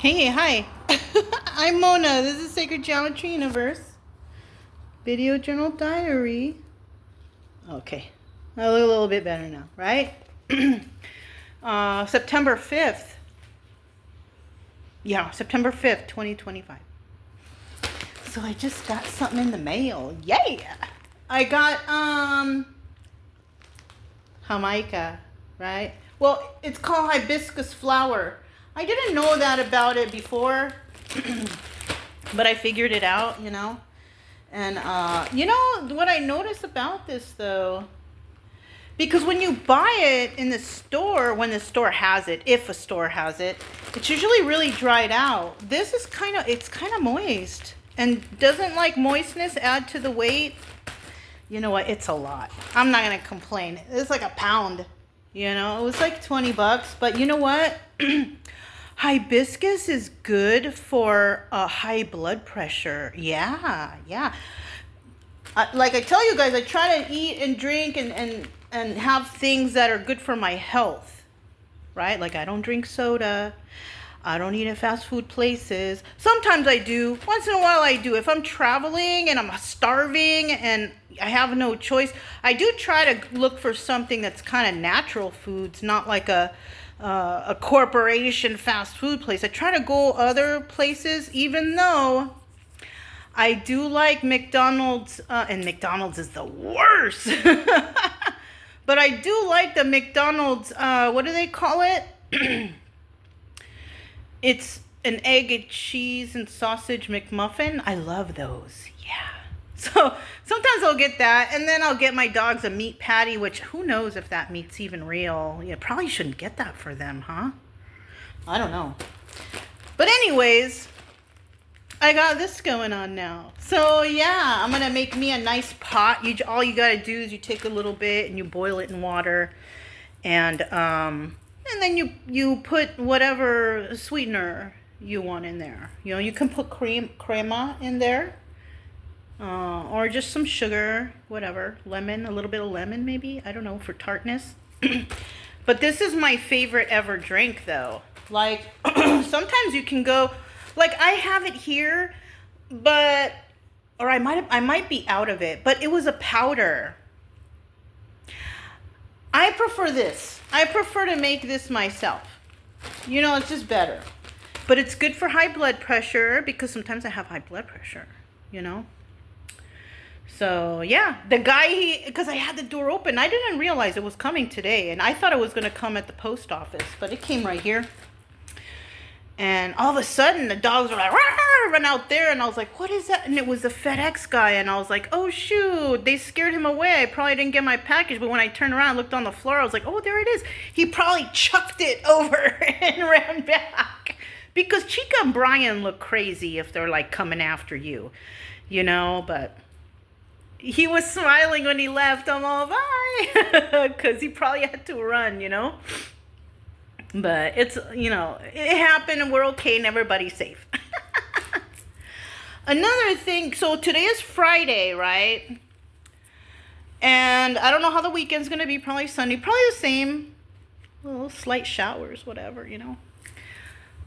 Hey, hi. I'm Mona. This is Sacred Geometry Universe. Video Journal Diary. Okay. I look a little bit better now, right? September 5th. Yeah, September 5th, 2025. So I just got something in the mail. Yeah! I got, Jamaica, right? Well, it's called hibiscus flower. I didn't know that about it before, but I figured it out, you know. And, you know, what I noticed about this, though, because when you buy it in the store, when the store has it, if a store has it, it's usually really dried out. This is it's kind of moist. And doesn't, like, moistness add to the weight? You know what? It's a lot. I'm not going to complain. It's like a pound, you know. It was like 20 bucks. But you know what? Hibiscus is good for high blood pressure. Yeah. Like I tell you guys, I try to eat and drink and have things that are good for my health, right? Like I don't drink soda. I don't eat at fast food places. Sometimes I do. Once in a while I do. If I'm traveling and I'm starving and I have no choice, I do try to look for something that's kind of natural foods, not like a corporation fast food place. I try to go other places, even though I do like McDonald's, and McDonald's is the worst. But I do like the McDonald's, what do they call it? It's an egg and cheese and sausage McMuffin. I love those. Yeah. So sometimes I'll get that, and then I'll get my dogs a meat patty, which who knows if that meat's even real. You probably shouldn't get that for them, huh? I don't know. But anyways, I got this going on now. So yeah, I'm gonna make me a nice pot. All you gotta do is you take a little bit and you boil it in water, and then you put whatever sweetener you want in there. You know, you can put crema in there. Or just some sugar, whatever. Lemon, a little bit of lemon maybe. I don't know, for tartness. But this is my favorite ever drink, though. Like, sometimes you can go, like I have it here, but, or I might be out of it, but it was a powder. I prefer this. I prefer to make this myself. You know, it's just better. But it's good for high blood pressure, because sometimes I have high blood pressure, you know. So, yeah, the guy, because I had the door open, I didn't realize it was coming today, and I thought it was going to come at the post office, but it came right here. And all of a sudden, the dogs were like, run out there, and I was like, what is that? And it was the FedEx guy, and I was like, oh, shoot, they scared him away. I probably didn't get my package, but when I turned around and looked on the floor, I was like, oh, there it is. He probably chucked it over and ran back. Because Chica and Brian look crazy if they're, like, coming after you, you know, but he was smiling when he left. I'm all, bye, because he probably had to run, you know. But it's, you know, it happened and we're okay and everybody's safe. Another thing, so today is Friday, right? And I don't know how the weekend's going to be, probably Sunday, probably the same. Little slight showers, whatever, you know.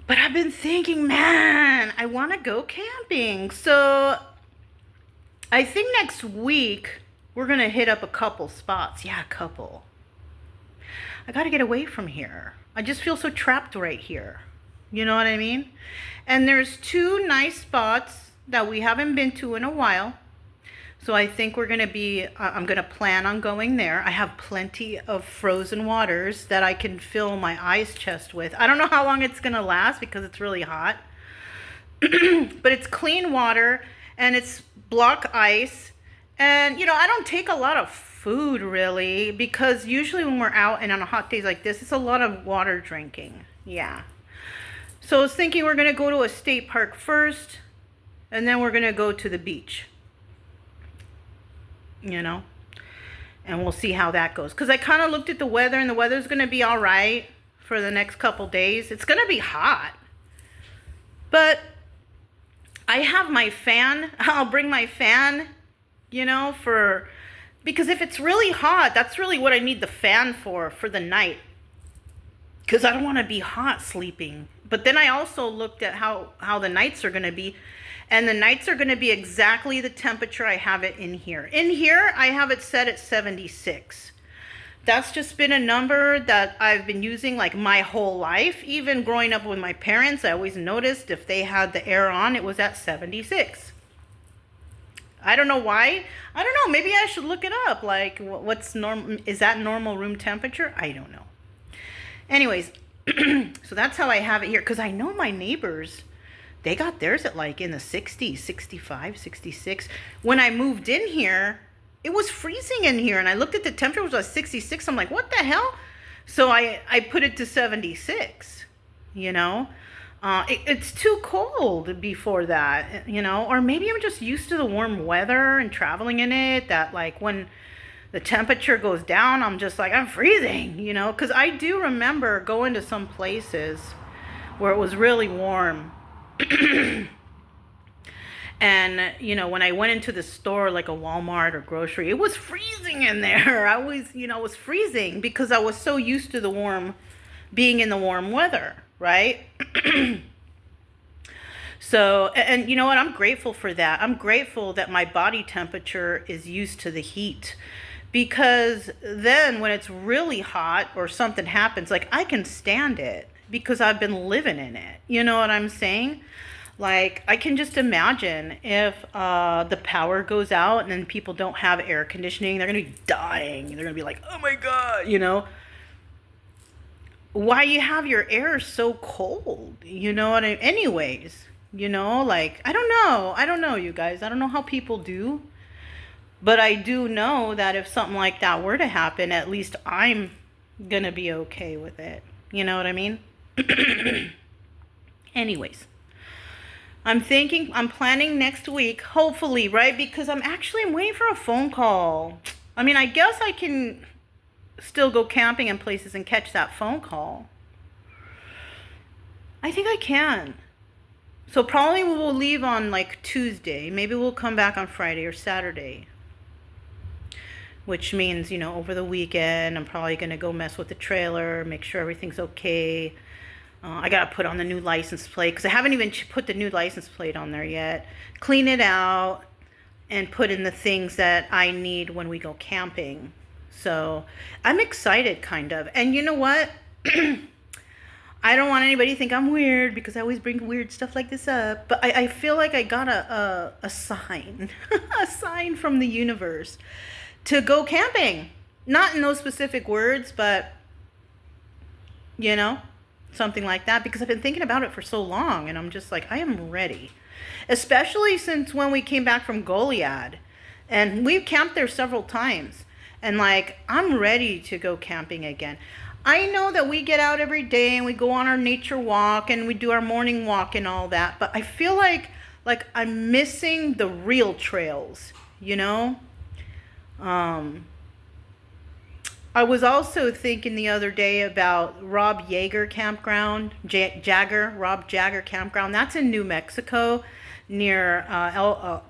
But I've been thinking, man, I want to go camping. So I think next week we're going to hit up a couple spots. Yeah, a couple. I got to get away from here. I just feel so trapped right here. You know what I mean? And there's two nice spots that we haven't been to in a while. So I think we're going to be, I'm going to plan on going there. I have plenty of frozen waters that I can fill my ice chest with. I don't know how long it's going to last because it's really hot. But it's clean water and it's block ice. And, you know, I don't take a lot of food really, because usually when we're out and on hot days like this, it's a lot of water drinking. Yeah. So I was thinking we're going to go to a state park first, and then we're going to go to the beach. You know, and we'll see how that goes. Because I kind of looked at the weather, and the weather's going to be all right for the next couple days. It's going to be hot. But I have my fan. I'll bring my fan, you know, because if it's really hot, that's really what I need the fan for the night. because I don't want to be hot sleeping. But then I also looked at how the nights are going to be. And the nights are going to be exactly the temperature I have it in here. In here, I have it set at 76. That's just been a number that I've been using like my whole life. Even growing up with my parents, I always noticed if they had the air on, it was at 76. I don't know why. I don't know. Maybe I should look it up. Like, what's normal? Is that normal room temperature? I don't know. Anyways, so that's how I have it here. Because I know my neighbors, they got theirs at like in the 60s, 65, 66. When I moved in here, it was freezing in here. And I looked at the temperature, it was like 66. I'm like, what the hell? So I put it to 76, you know. It's too cold before that, you know. Or maybe I'm just used to the warm weather and traveling in it. That like when the temperature goes down, I'm just like, I'm freezing, you know. Because I do remember going to some places where it was really warm. And, you know, when I went into the store, like a Walmart or grocery, it was freezing in there. I was, you know, it was freezing because I was so used to the warm, being in the warm weather, right? So, and you know what? I'm grateful for that. I'm grateful that my body temperature is used to the heat. Because then when it's really hot or something happens, like I can stand it because I've been living in it. You know what I'm saying? Like, I can just imagine if the power goes out and then people don't have air conditioning, they're going to be dying. They're going to be like, oh my God, you know. Why you have your air so cold? You know what I mean? Anyways, you know, like, I don't know, you guys. I don't know how people do. But I do know that if something like that were to happen, at least I'm going to be okay with it. You know what I mean? Anyways. I'm planning next week, hopefully, right? Because I'm waiting for a phone call. I mean, I guess I can still go camping in places and catch that phone call. I think I can. So probably we will leave on like Tuesday. Maybe we'll come back on Friday or Saturday. Which means, you know, over the weekend, I'm probably going to go mess with the trailer, make sure everything's okay. I got to put on the new license plate because I haven't even put the new license plate on there yet. Clean it out and put in the things that I need when we go camping. So I'm excited, kind of. And you know what? I don't want anybody to think I'm weird because I always bring weird stuff like this up. But I feel like I got a sign, a sign from the universe to go camping. Not in those specific words, but, you know, something like that, because I've been thinking about it for so long and I'm just like, I am ready. Especially since when we came back from Goliad and we've camped there several times and like, I'm ready to go camping again. I know that we get out every day and we go on our nature walk and we do our morning walk and all that, but I feel like I'm missing the real trails, you know? I was also thinking the other day about Rob Jagger Campground, Rob Jagger Campground. That's in New Mexico, near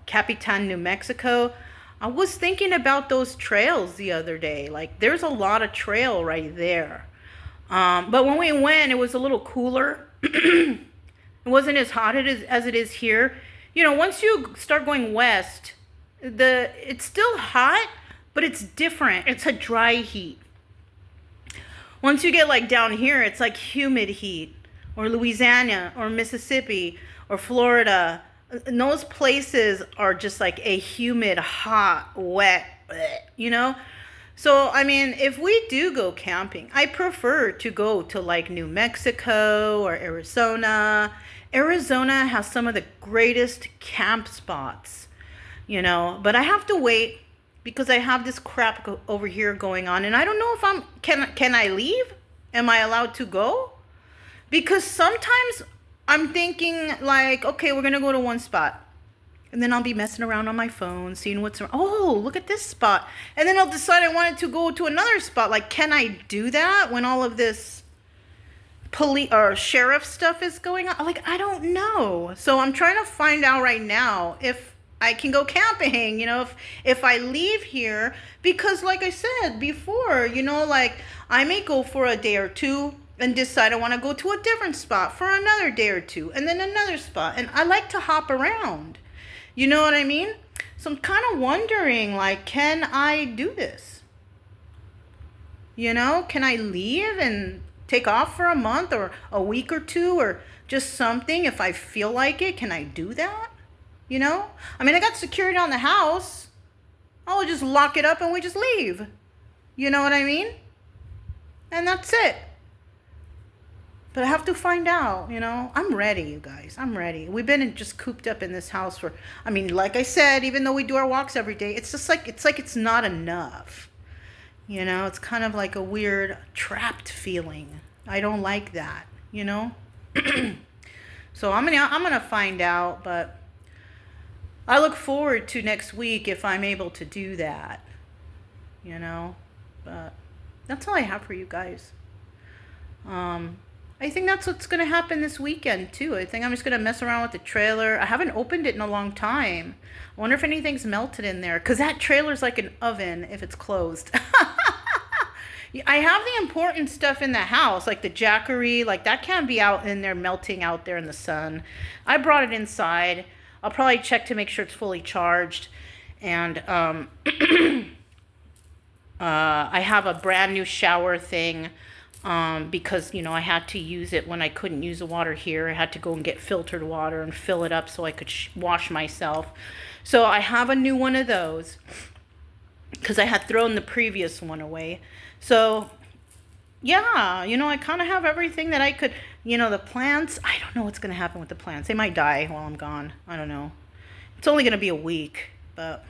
Capitan, New Mexico. I was thinking about those trails the other day. Like, there's a lot of trail right there. But when we went, it was a little cooler. It wasn't as hot as it is here. You know, once you start going west, it's still hot, but it's different. It's a dry heat. Once you get like down here, it's like humid heat, or Louisiana or Mississippi or Florida. And those places are just like a humid, hot, wet, you know? So, I mean, if we do go camping, I prefer to go to like New Mexico or Arizona. Arizona has some of the greatest camp spots, you know, but I have to wait because I have this crap over here going on. And I don't know if can I leave? Am I allowed to go? Because sometimes I'm thinking like, okay, we're going to go to one spot. And then I'll be messing around on my phone, seeing what's around. Oh, look at this spot. And then I'll decide I wanted to go to another spot. Like, can I do that when all of this police or sheriff stuff is going on? Like, I don't know. So I'm trying to find out right now if I can go camping, you know, if I leave here, because like I said before, you know, like I may go for a day or two and decide I want to go to a different spot for another day or two, and then another spot. And I like to hop around. You know what I mean? So I'm kind of wondering, like, can I do this? You know, can I leave and take off for a month or a week or two or just something if I feel like it? Can I do that? You know? I mean, I got security on the house. I'll just lock it up and we just leave. You know what I mean? And that's it. But I have to find out, you know. I'm ready, you guys. I'm ready. We've been just cooped up in this house for, I mean, like I said, even though we do our walks every day, it's just like, it's not enough. You know, it's kind of like a weird trapped feeling. I don't like that, you know. So I'm gonna find out, but I look forward to next week if I'm able to do that, you know. But that's all I have for you guys. I think that's what's going to happen this weekend, too. I think I'm just going to mess around with the trailer. I haven't opened it in a long time. I wonder if anything's melted in there. Because that trailer's like an oven if it's closed. I have the important stuff in the house, like the jackery. Like, that can't be out in there melting out there in the sun. I brought it inside. I'll probably check to make sure it's fully charged. And I have a brand new shower thing. Because, you know, I had to use it when I couldn't use the water here. I had to go and get filtered water and fill it up so I could wash myself. So I have a new one of those because I had thrown the previous one away. So, yeah, you know, I kind of have everything that I could, you know, the plants. I don't know what's going to happen with the plants. They might die while I'm gone. I don't know. It's only going to be a week, but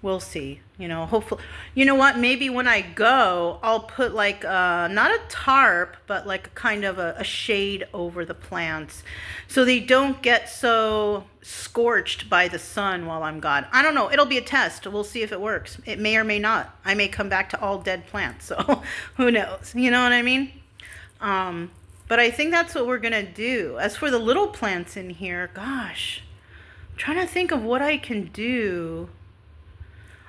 we'll see. You know, hopefully, you know what, maybe when I go, I'll put like, not a tarp, but like a kind of a shade over the plants so they don't get so scorched by the sun while I'm gone. I don't know. It'll be a test. We'll see if it works. It may or may not. I may come back to all dead plants. So who knows? You know what I mean? But I think that's what we're going to do. As for the little plants in here, gosh, I'm trying to think of what I can do.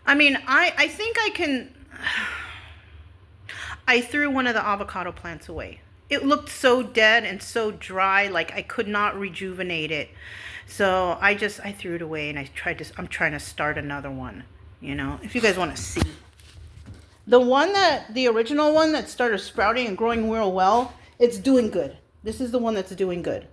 I mean, I think I can. I threw one of the avocado plants away. It looked so dead and so dry, like I could not rejuvenate it. So I threw it away, and I'm trying to start another one, you know, if you guys want to see. The original one that started sprouting and growing real well, it's doing good. This is the one that's doing good.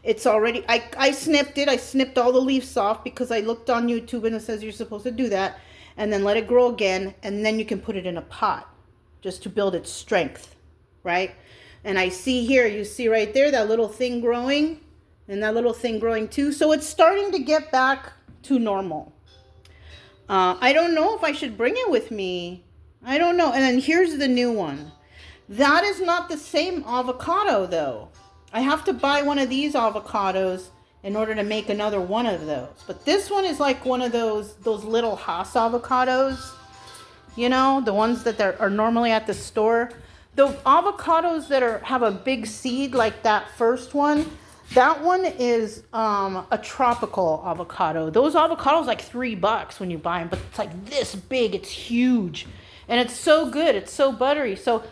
It's already, I snipped it. I snipped all the leaves off because I looked on YouTube and it says you're supposed to do that. And then let it grow again, and then you can put it in a pot just to build its strength, right? And I see here, you see right there, that little thing growing, and that little thing growing too. So it's starting to get back to normal. I don't know if I should bring it with me. I don't know. And then here's the new one. That is not the same avocado, though. I have to buy one of these avocados in order to make another one of those. But this one is like one of those little Hass avocados, you know, the ones that are normally at the store. The avocados that have a big seed like that first one, that one is a tropical avocado. Those avocados like $3 when you buy them, but it's like this big, it's huge. And it's so good, it's so buttery. So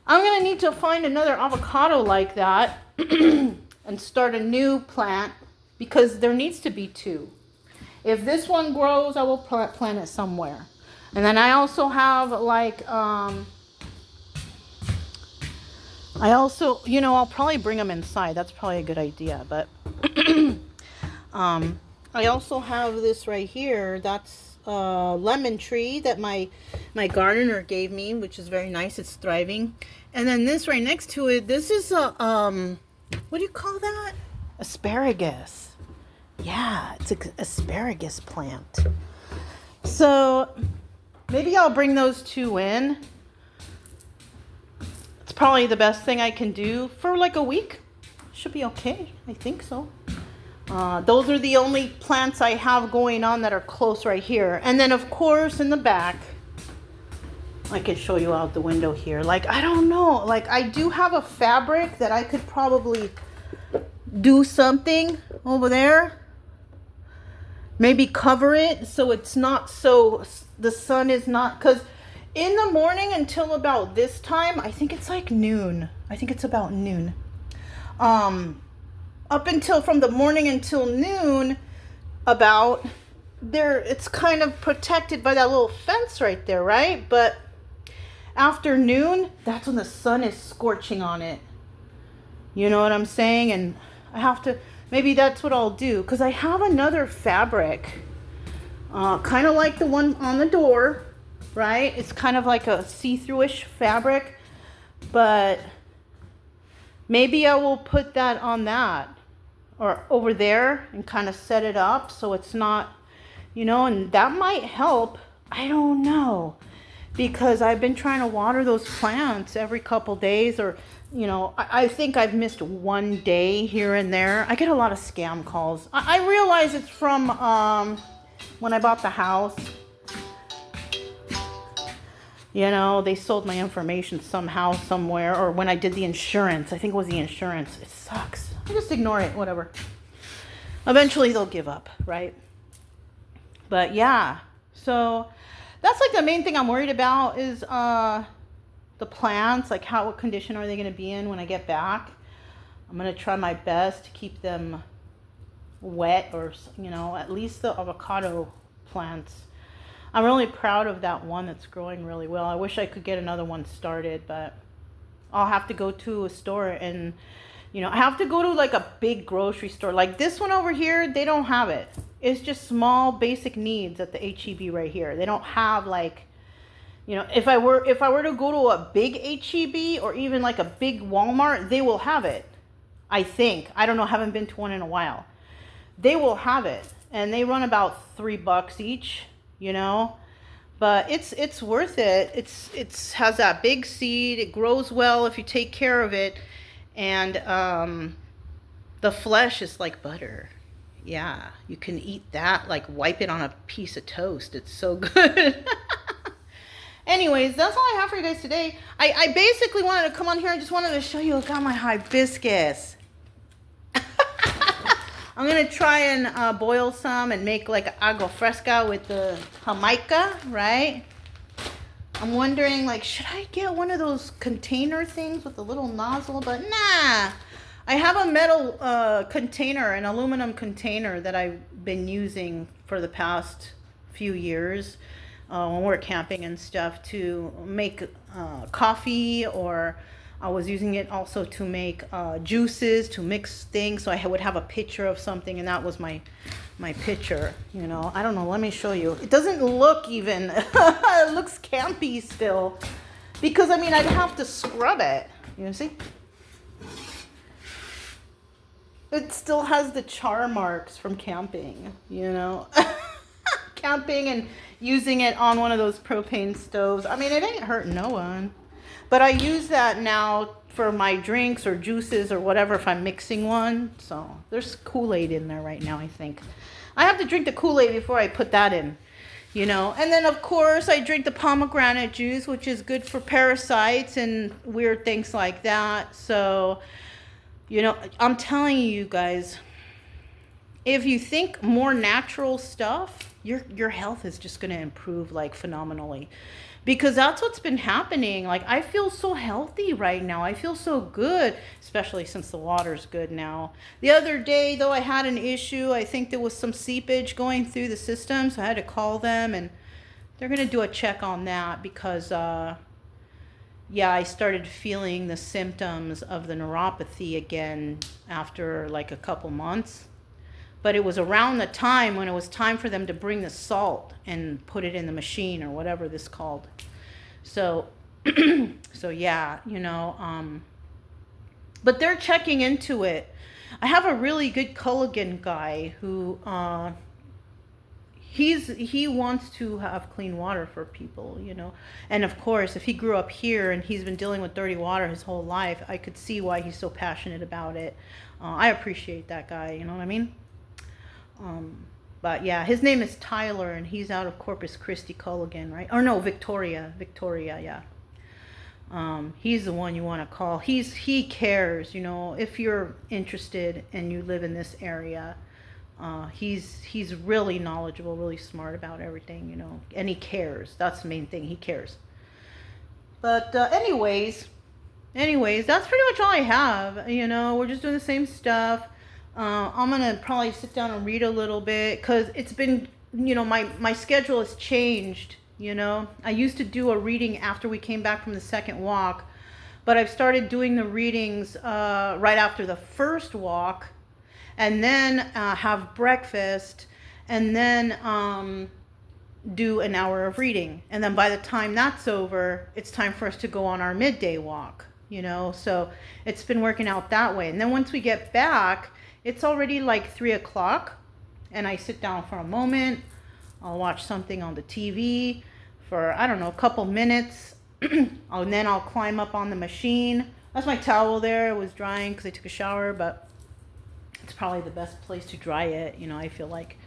I'm gonna need to find another avocado like that and start a new plant, because there needs to be two. If this one grows, I will plant it somewhere. And then I also have like, I also, you know, I'll probably bring them inside. That's probably a good idea. But I also have this right here. That's a lemon tree that my gardener gave me, which is very nice. It's thriving. And then this right next to it, this is a, what do you call that? Asparagus. Yeah, it's an asparagus plant. So maybe I'll bring those two in. It's probably the best thing I can do for like a week. Should be okay. I think so. Those are the only plants I have going on that are close right here. And then of course in the back, I can show you out the window here. Like, I don't know. Like, I do have a fabric that I could probably do something over there. Maybe cover it so it's not so, the sun is not, because In the morning until about this time, I think it's like noon. I think it's about noon. Up until from the morning until noon, about there, it's kind of protected by that little fence right there, right? But after noon, that's when the sun is scorching on it. You know what I'm saying? And I have to, maybe that's what I'll do, because I have another fabric, kind of like the one on the door, right? It's kind of like a see-through-ish fabric, but maybe I will put that on that or over there and kind of set it up so it's not, you know, and that might help. I don't know, because I've been trying to water those plants every couple days, or, you know, I think I've missed one day here and there. I get a lot of scam calls. I realize it's from when I bought the house. You know, they sold my information somehow, somewhere, or when I did the insurance. I think it was the insurance. It sucks. I just ignore it, whatever. Eventually they'll give up, right? But yeah, so that's like the main thing I'm worried about is the plants, like what condition are they going to be in when I get back. I'm going to try my best to keep them wet, or, you know, at least the avocado plants. I'm really proud of that one that's growing really well. I wish I could get another one started, but I'll have to go to a store and, you know, I have to go to like a big grocery store. Like this one over here, they don't have it. It's just small basic needs at the HEB right here. They don't have like, you know, if I were to go to a big HEB or even like a big Walmart, they will have it. I think. I don't know, haven't been to one in a while. They will have it, and they run about $3 each, you know. But it's worth it. It's has that big seed. It grows well if you take care of it, and the flesh is like butter. Yeah, you can eat that, like wipe it on a piece of toast. It's so good. Anyways, that's all I have for you guys today. I basically wanted to come on here and just wanted to show you, I got my hibiscus. I'm going to try and boil some and make like agua fresca with the Jamaica, right? I'm wondering, like, should I get one of those container things with the little nozzle? But nah, I have a metal container, an aluminum container that I've been using for the past few years when we're camping and stuff to make coffee, or I was using it also to make juices, to mix things. So I would have a picture of something, and that was my picture, you know. I don't know, let me show you. It doesn't look even, it looks campy still. Because, I mean, I'd have to scrub it. You see? It still has the char marks from camping, you know. Camping and using it on one of those propane stoves. I mean, it ain't hurting no one. But I use that now for my drinks or juices or whatever if I'm mixing one. So there's Kool-Aid in there right now, I think. I have to drink the Kool-Aid before I put that in, you know. And then, of course, I drink the pomegranate juice, which is good for parasites and weird things like that. So, you know, I'm telling you guys, if you think more natural stuff, your health is just going to improve like phenomenally. Because that's what's been happening. Like, I feel so healthy right now. I feel so good, especially since the water's good now. The other day, though, I had an issue. I think there was some seepage going through the system, so I had to call them, and they're going to do a check on that because, yeah, I started feeling the symptoms of the neuropathy again after, like, a couple months. But it was around the time when it was time for them to bring the salt and put it in the machine or whatever this called. So, so yeah, you know, but they're checking into it. I have a really good Culligan guy who, he wants to have clean water for people, you know. And of course, if he grew up here and he's been dealing with dirty water his whole life, I could see why he's so passionate about it. I appreciate that guy, you know what I mean? But yeah, his name is Tyler, and he's out of Corpus Christi, Culligan, right? Or no, Victoria, yeah. He's the one you want to call. He cares, you know, if you're interested and you live in this area. He's really knowledgeable, really smart about everything, you know, and he cares. That's the main thing. He cares. But anyways, that's pretty much all I have. You know, we're just doing the same stuff. I'm going to probably sit down and read a little bit because it's been, you know, my schedule has changed, you know. I used to do a reading after we came back from the second walk, but I've started doing the readings right after the first walk, and then have breakfast, and then do an hour of reading. And then by the time that's over, it's time for us to go on our midday walk, you know. So it's been working out that way. And then once we get back, it's already like 3 o'clock, and I sit down for a moment. I'll watch something on the TV for, I don't know, a couple minutes. And then I'll climb up on the machine. That's my towel there. It was drying because I took a shower, but it's probably the best place to dry it, you know, I feel like.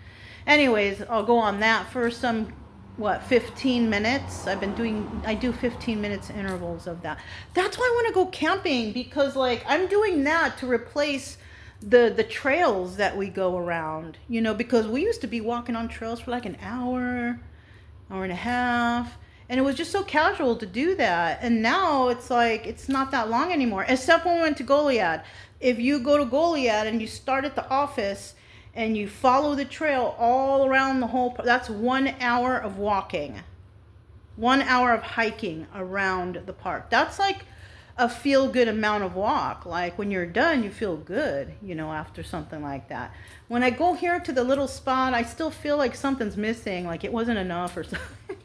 Anyways, I'll go on that for some, 15 minutes. I do 15 minutes intervals of that. That's why I want to go camping, because like I'm doing that to replace the trails that we go around, you know, because we used to be walking on trails for like an hour and a half, and it was just so casual to do that. And now it's like it's not that long anymore, except when we went to Goliad. If you go to Goliad and you start at the office and you follow the trail all around the whole, that's 1 hour of walking, 1 hour of hiking around the park. That's like a feel good amount of walk. Like when you're done, you feel good, you know, after something like that. When I go here to the little spot, I still feel like something's missing, like it wasn't enough or something.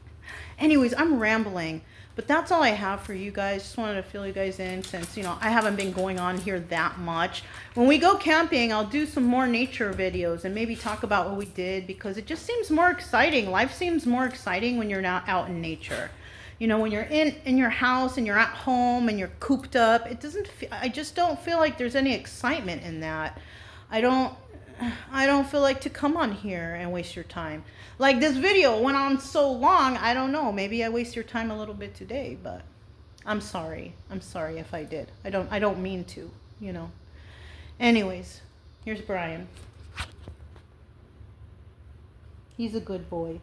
Anyways, I'm rambling, but that's all I have for you guys. Just wanted to fill you guys in since, you know, I haven't been going on here that much. When we go camping, I'll do some more nature videos and maybe talk about what we did, because it just seems more exciting. Life seems more exciting when you're not out in nature. You know, when you're in your house and you're at home and you're cooped up, I just don't feel like there's any excitement in that. I don't feel like to come on here and waste your time. Like this video went on so long, I don't know, maybe I waste your time a little bit today, but I'm sorry. I'm sorry if I did. I don't mean to, you know. Anyways, here's Brian. He's a good boy.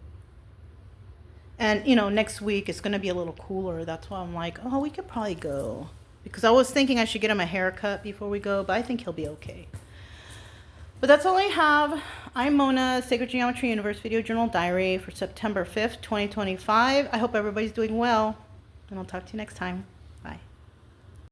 And, you know, next week it's going to be a little cooler. That's why I'm like, oh, we could probably go. Because I was thinking I should get him a haircut before we go, but I think he'll be okay. But that's all I have. I'm Mona, Sacred Geometry Universe Video Journal Diary for September 5th, 2025. I hope everybody's doing well, and I'll talk to you next time.